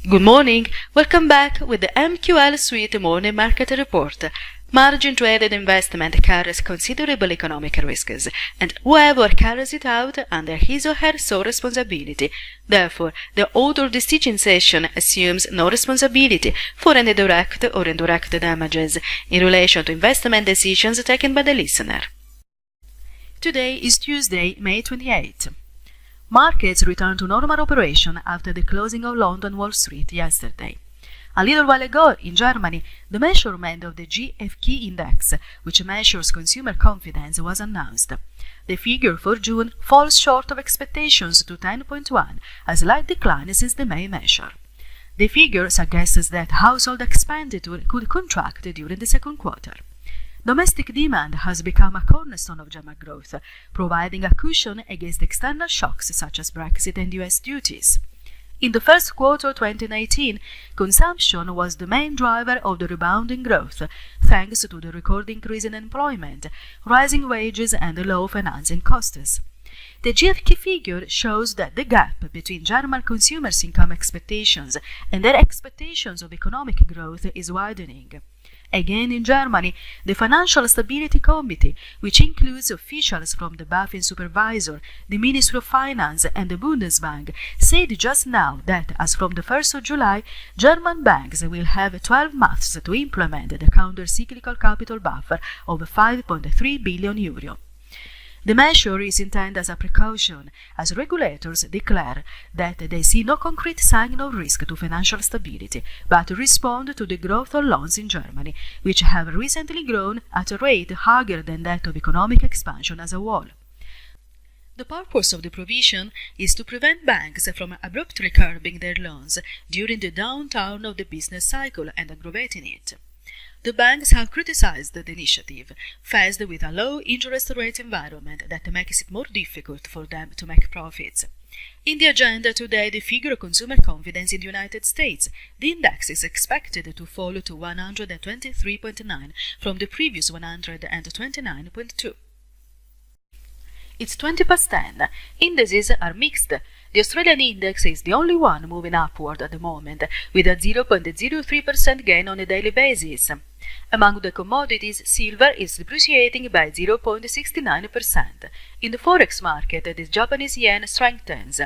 Good morning. Welcome back with the MQL Suite Morning Market Report. Margin traded investment carries considerable economic risks, and whoever carries it out under his or her sole responsibility. Therefore, the author decision session assumes no responsibility for any direct or indirect damages in relation to investment decisions taken by the listener. Today is Tuesday, May 28. Markets returned to normal operation after the closing of London Wall Street yesterday. A little while ago, in Germany, the measurement of the GfK index, which measures consumer confidence, was announced. The figure for June falls short of expectations to 10.1, a slight decline since the May measure. The figure suggests that household expenditure could contract during the second quarter. Domestic demand has become a cornerstone of German growth, providing a cushion against external shocks such as Brexit and US duties. In the first quarter of 2019, consumption was the main driver of the rebounding growth, thanks to the record increase in employment, rising wages and low financing costs. The GfK figure shows that the gap between German consumers' income expectations and their expectations of economic growth is widening. Again in Germany, the Financial Stability Committee, which includes officials from the BaFin supervisor, the Ministry of Finance and the Bundesbank, said just now that as from the 1st of July, German banks will have 12 months to implement the counter-cyclical capital buffer of 5.3 billion euro. The measure is intended as a precaution, as regulators declare that they see no concrete sign of risk to financial stability, but respond to the growth of loans in Germany, which have recently grown at a rate higher than that of economic expansion as a whole. The purpose of the provision is to prevent banks from abruptly curbing their loans during the downturn of the business cycle and aggravating it. The banks have criticized the initiative, faced with a low interest rate environment that makes it more difficult for them to make profits. In the agenda today, the figure of consumer confidence in the United States. The index is expected to fall to 123.9 from the previous 129.2. It's 20 past 10. Indices are mixed. The Australian index is the only one moving upward at the moment, with a 0.03% gain on a daily basis. Among the commodities, silver is depreciating by 0.69%. In the forex market, the Japanese yen strengthens.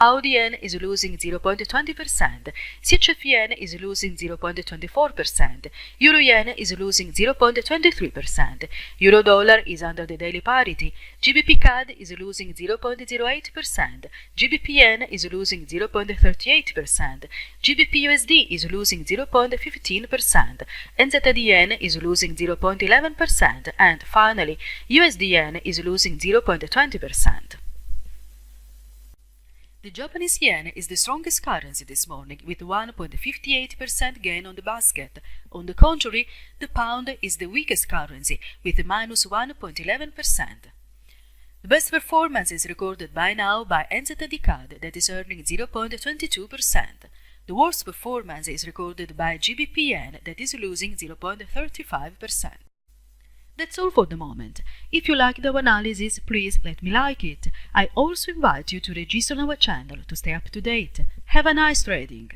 AUD yen is losing 0.20%, CHF yen is losing 0.24%, Euro yen is losing 0.23%, Euro dollar is under the daily parity, GBP CAD is losing 0.08%, GBP yen is losing 0.38%, GBP USD is losing 0.15%, NZD yen is losing 0.11%, and finally, USD yen is losing 0.20%. The Japanese yen is the strongest currency this morning, with 1.58% gain on the basket. On the contrary, the pound is the weakest currency, with minus 1.11%. The best performance is recorded by now by NZD CAD, that is earning 0.22%. The worst performance is recorded by GBP yen, that is losing 0.35%. That's all for the moment. If you liked our analysis, please let me like it. I also invite you to register on our channel to stay up to date. Have a nice trading!